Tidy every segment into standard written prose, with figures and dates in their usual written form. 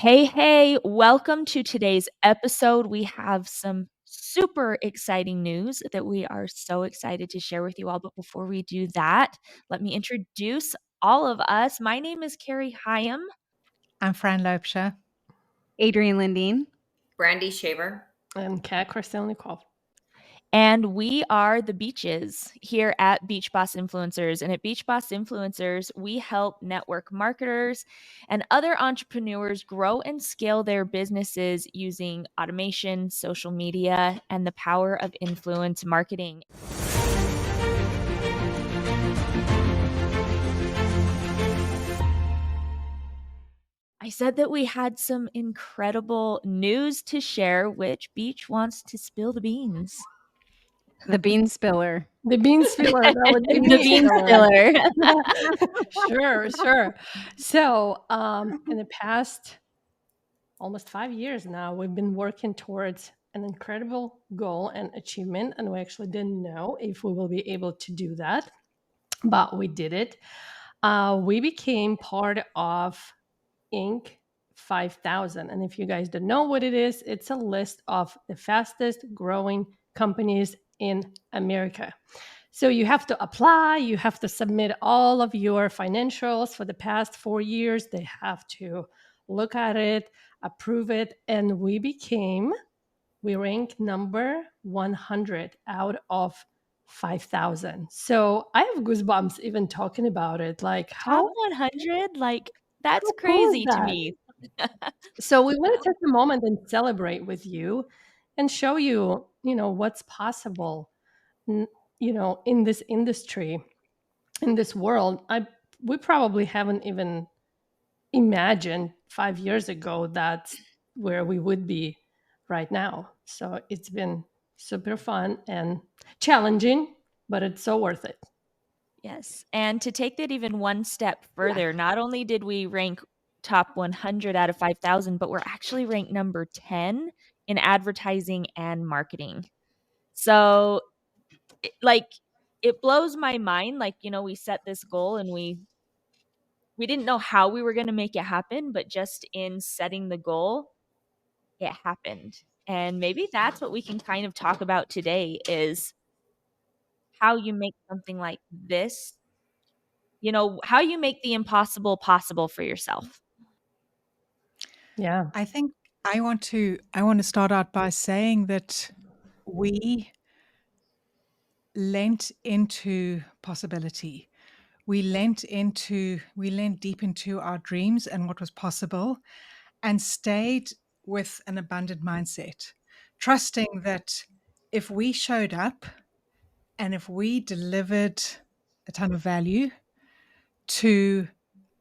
Hey, welcome to today's episode. We have some super exciting news that we are so excited to share with you all. But before we do that, let me introduce all of us. My name is Carrie Hyam. I'm Fran Lopesha. Adrienne Lindeen. Brandy Shaver. And Kat Christian-Nicole. And we are the Beaches here at Beach Boss Influencers. And at Beach Boss Influencers, we help network marketers and other entrepreneurs grow and scale their businesses using automation, social media, and the power of influence marketing. I said that we had some incredible news to share. Which beach wants to spill the beans? The bean spiller. The bean spiller. That would be The bean spiller. Sure. So in the past almost 5 years now, we've been working towards an incredible goal and achievement. And we actually didn't know if we will be able to do that, but we did it. We became part of Inc. 5000. And if you guys don't know what it is, it's a list of the fastest growing companies in America. So you have to apply, you have to submit all of your financials for the past 4 years. They have to look at it, approve it. And we ranked number 100 out of 5,000. So I have goosebumps even talking about it. Like Top 100? Like, that's how cool is crazy to that? me. So we want to take a moment and celebrate with you and show you, what's possible, in this industry, in this world. We probably haven't even imagined 5 years ago that's where we would be right now. So it's been super fun and challenging, but it's so worth it. Yes. And to take that even one step further, not only did we rank top 100 out of 5,000, but we're actually ranked number 10 in advertising and marketing. So, it blows my mind. We set this goal and we didn't know how we were going to make it happen, but just in setting the goal, it happened. And maybe that's what we can kind of talk about today is how you make something like this, how you make the impossible possible for yourself. Yeah. I think I want to start out by saying that we lent into possibility. We lent deep into our dreams and what was possible and stayed with an abundant mindset, trusting that if we showed up and if we delivered a ton of value to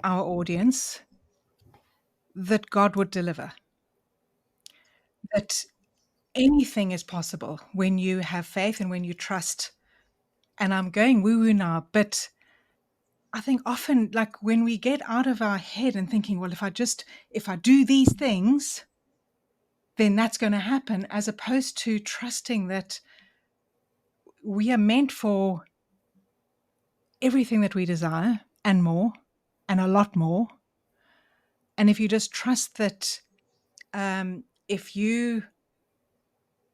our audience, that God would deliver. That anything is possible when you have faith and when you trust. And I'm going woo-woo now, but I think often, like when we get out of our head and thinking, well, if I do these things, then that's going to happen, as opposed to trusting that we are meant for everything that we desire and more and a lot more. And if you just trust that, if you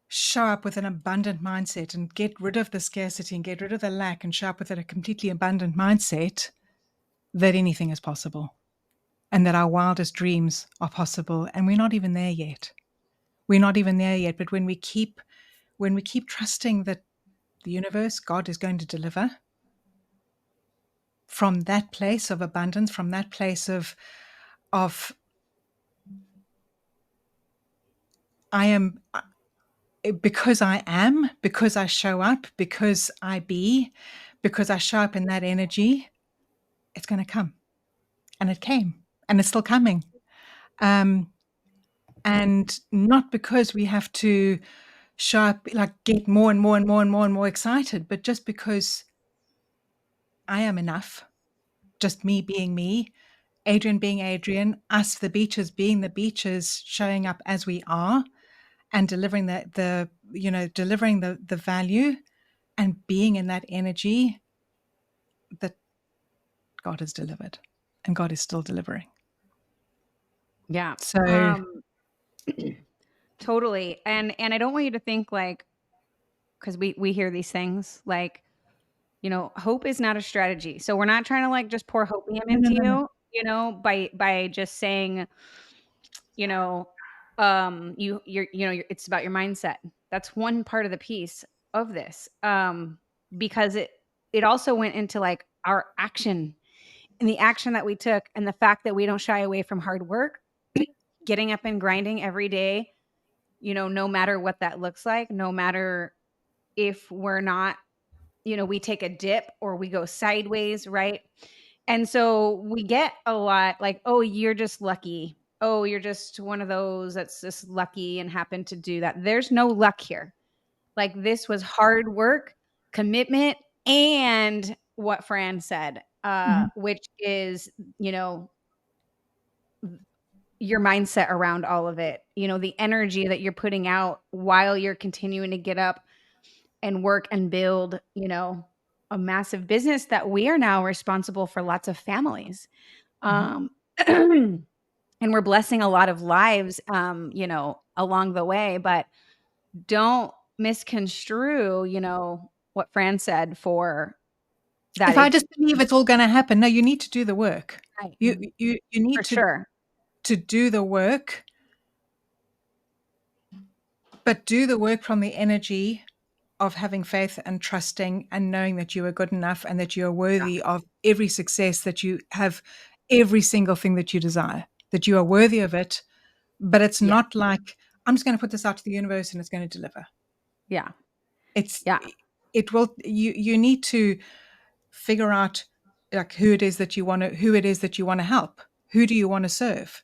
show up with an abundant mindset and get rid of the scarcity and get rid of the lack and show up with a completely abundant mindset, that anything is possible and that our wildest dreams are possible. And we're not even there yet. But when we keep trusting that the universe, God, is going to deliver from that place of abundance, from that place of I am, because I show up, because I show up in that energy, it's going to come. And it came, and it's still coming. And not because we have to show up, like get more and more and more and more and more excited, but just because I am enough, just me being me, Adrienne being Adrienne, us, the beaches being the beaches, showing up as we are and delivering the value and being in that energy that God has delivered and God is still delivering. Yeah. So Totally. And I don't want you to think like, because we hear these things like, hope is not a strategy. So we're not trying to like just pour hopium no, no, into no, no. you, by just saying, you know, it's about your mindset. That's one part of the piece of this. Because it also went into like our action and the action that we took and the fact that we don't shy away from hard work, getting up and grinding every day, no matter what that looks like, no matter if we're not, we take a dip or we go sideways, right? And so we get a lot like, oh, you're just lucky. Oh, you're just one of those that's just lucky and happened to do that. There's no luck here. Like this was hard work, commitment, and what Fran said, Mhm. which is, your mindset around all of it, the energy that you're putting out while you're continuing to get up and work and build, a massive business that we are now responsible for lots of families. Mhm. Um, and we're blessing a lot of lives, along the way, but don't misconstrue, what Fran said for that. If I It's just believe it's all gonna happen, no, you need to do the work. right, You for need sure. to do the work, but do the work from the energy of having faith and trusting and knowing that you are good enough and that you are Yeah. worthy of every success, that you have every single thing that you desire, that you are worthy of it. But it's Yeah. not like, I'm just going to put this out to the universe and it's going to deliver. Yeah. It's, Yeah. it will, you need to figure out like who it is that you want to help. Who do you want to serve?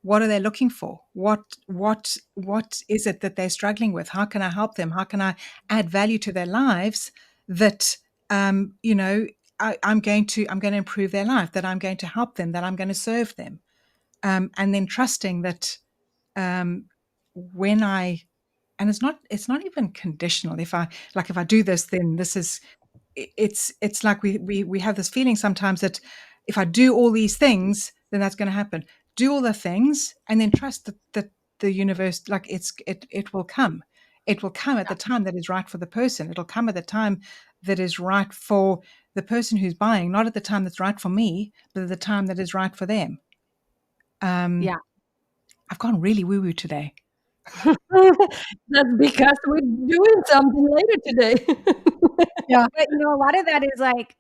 What are they looking for? What is it that they're struggling with? How can I help them? How can I add value to their lives that you know I'm going to improve their life, that I'm going to help them, that I'm going to serve them, and then trusting that um, when I and it's not even conditional. If I do this, then this is it's like we have this feeling sometimes that if I do all these things, then that's going to happen. Do all the things and then trust that the universe, like it will come. It will come at the time that is right for the person. It'll come at the time that is right for the person who's buying, not at the time that's right for me, but at the time that is right for them. Yeah. I've gone really woo woo today. That's because we're doing something later today. Yeah, But, a lot of that is like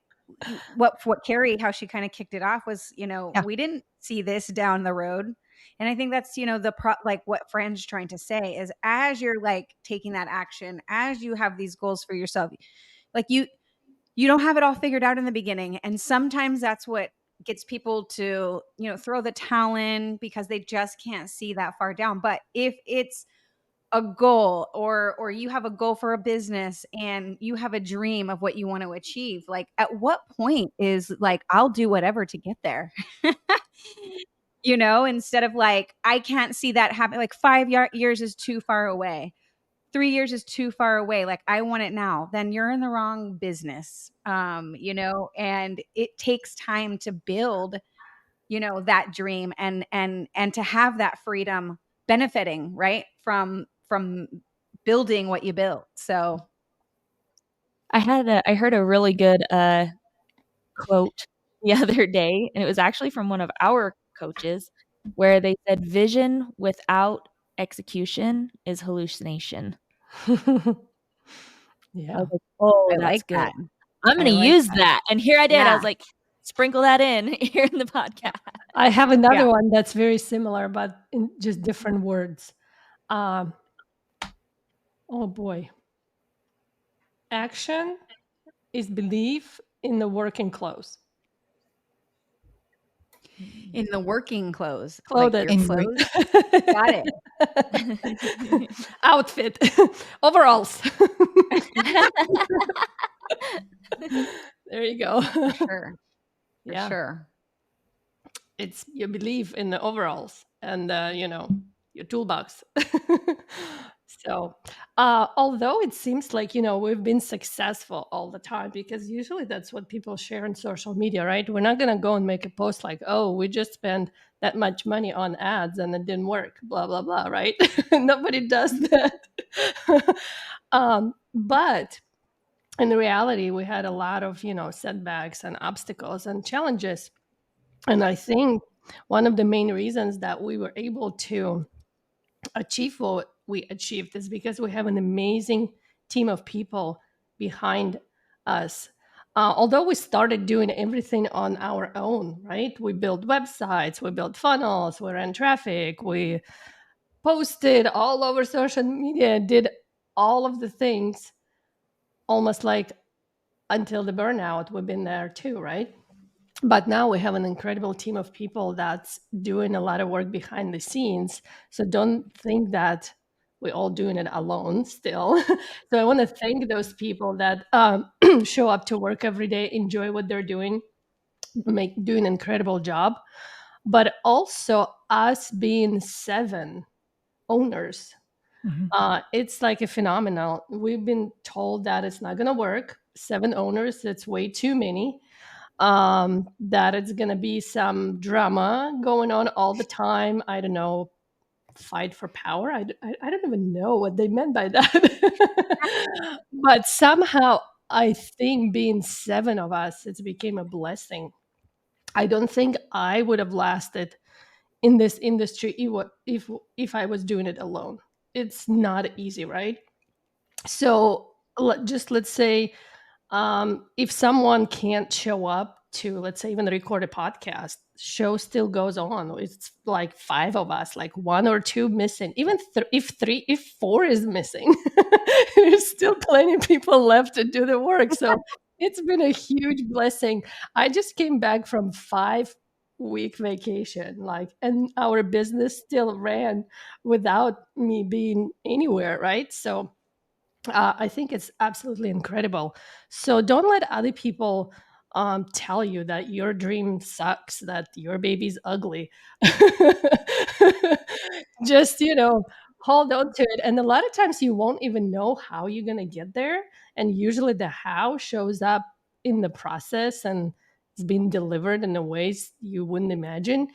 what Carrie, how she kind of kicked it off was, yeah, we didn't see this down the road. And I think that's, like what Fran's trying to say is as you're like taking that action, as you have these goals for yourself, like you don't have it all figured out in the beginning. And sometimes that's what gets people to, throw the towel in because they just can't see that far down. But if it's a goal or you have a goal for a business and you have a dream of what you want to achieve, like at what point is like I'll do whatever to get there. Instead of like I can't see that happen, like 5 years is too far away, 3 years is too far away, like I want it now, then you're in the wrong business. And it takes time to build, that dream and to have that freedom benefiting, right, from building what you built. So I heard a really good, quote the other day, and it was actually from one of our coaches, where they said, "Vision without execution is hallucination." I Yeah. was like, "Oh, I that's like good. that. I'm gonna I like use that. that." And here I did. I Yeah. was like, "Sprinkle that in here in the podcast." I have Yeah. another one that's very similar, but in just different words. Um, oh boy. Action is belief in the working clothes. In the working clothes, like Clothed. your in your clothes. Got it. Outfit. Overalls. There you go. For sure. For Yeah. sure. It's you believe in the overalls and your toolbox. So, although it seems like, we've been successful all the time, because usually that's what people share on social media, right? We're not going to go and make a post like, oh, we just spent that much money on ads and it didn't work, blah, blah, blah, right? Nobody does that. But in reality, we had a lot of, setbacks and obstacles and challenges. And I think one of the main reasons that we were able to achieve what we achieved is because we have an amazing team of people behind us. Although we started doing everything on our own, right? We built websites, we built funnels, we ran traffic, we posted all over social media, did all of the things almost like until the burnout. We've been there too, right? But now we have an incredible team of people that's doing a lot of work behind the scenes. So don't think that we're all doing it alone still. So I want to thank those people that show up to work every day, enjoy what they're doing, do an incredible job. But also us being 7 owners, Mhm. it's like a phenomenon. We've been told that it's not going to work. 7 owners, it's way too many. That it's going to be some drama going on all the time. I don't know, fight for power. I don't even know what they meant by that. But somehow I think being 7 of us, it's became a blessing. I don't think I would have lasted in this industry if I was doing it alone. It's not easy, right? So just let's say, if someone can't show up to, let's say, even record a podcast, show still goes on. It's like 5 of us, like 1 or 2 missing. Even if 4 is missing, there's still plenty of people left to do the work. So it's been a huge blessing. I just came back from 5-week vacation, and our business still ran without me being anywhere, right? So I think it's absolutely incredible. So don't let other people tell you that your dream sucks, that your baby's ugly. Just, hold on to it. And a lot of times you won't even know how you're going to get there. And usually the how shows up in the process and it's being delivered in the ways you wouldn't imagine.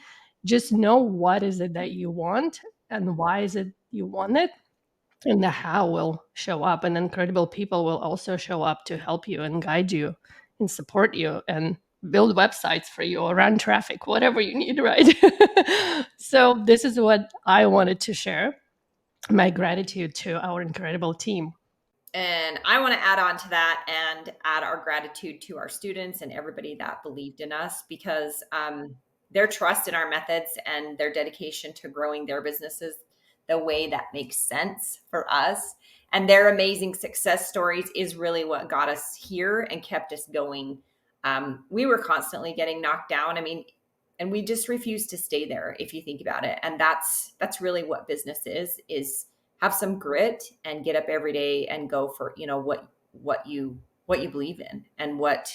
Just know what is it that you want and why is it you want it, and the how will show up, and incredible people will also show up to help you and guide you and support you and build websites for you or run traffic, whatever you need, right? So this is what I wanted to share, my gratitude to our incredible team. And I want to add on to that and add our gratitude to our students and everybody that believed in us, because their trust in our methods and their dedication to growing their businesses the way that makes sense for us, and their amazing success stories is really what got us here and kept us going. We were constantly getting knocked down. I mean, and we just refused to stay there, if you think about it. And that's really what business is have some grit and get up every day and go for, what you believe in and what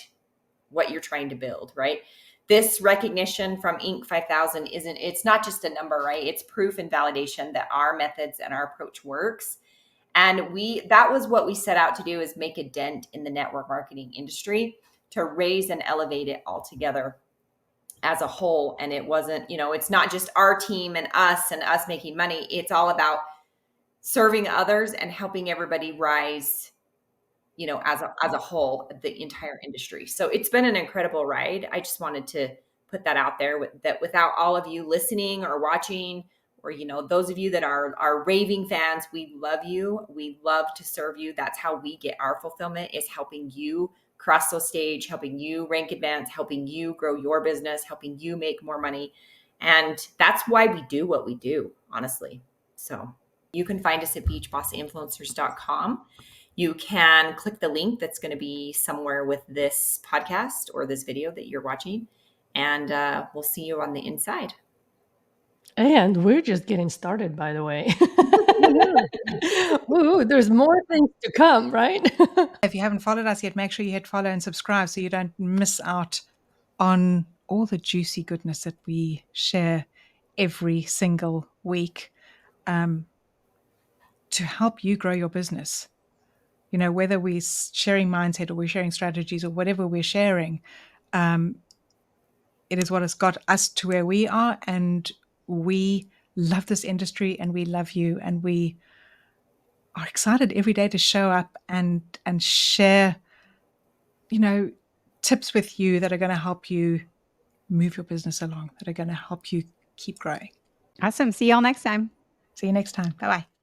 you're trying to build, right? This recognition from Inc. 5000 it's not just a number, right? It's proof and validation that our methods and our approach works. And that was what we set out to do, is make a dent in the network marketing industry, to raise and elevate it all together as a whole. And it wasn't, it's not just our team and us making money. It's all about serving others and helping everybody rise, as a whole, the entire industry. So it's been an incredible ride. I just wanted to put that out there, that without all of you listening or watching, or, those of you that are raving fans, we love you. We love to serve you. That's how we get our fulfillment, is helping you cross those stage, helping you rank advance, helping you grow your business, helping you make more money. And that's why we do what we do, honestly. So you can find us at beachbossinfluencers.com. You can click the link that's going to be somewhere with this podcast or this video that you're watching, and we'll see you on the inside. And we're just getting started, by the way. Woo, there's more things to come, right? If you haven't followed us yet, make sure you hit follow and subscribe so you don't miss out on all the juicy goodness that we share every single week. to help you grow your business. You know, whether we're sharing mindset or we're sharing strategies or whatever we're sharing, it is what has got us to where we are. And we love this industry and we love you. And we are excited every day to show up and share, you know, tips with you that are going to help you move your business along, that are going to help you keep growing. Awesome. See y'all next time. See you next time. Bye-bye.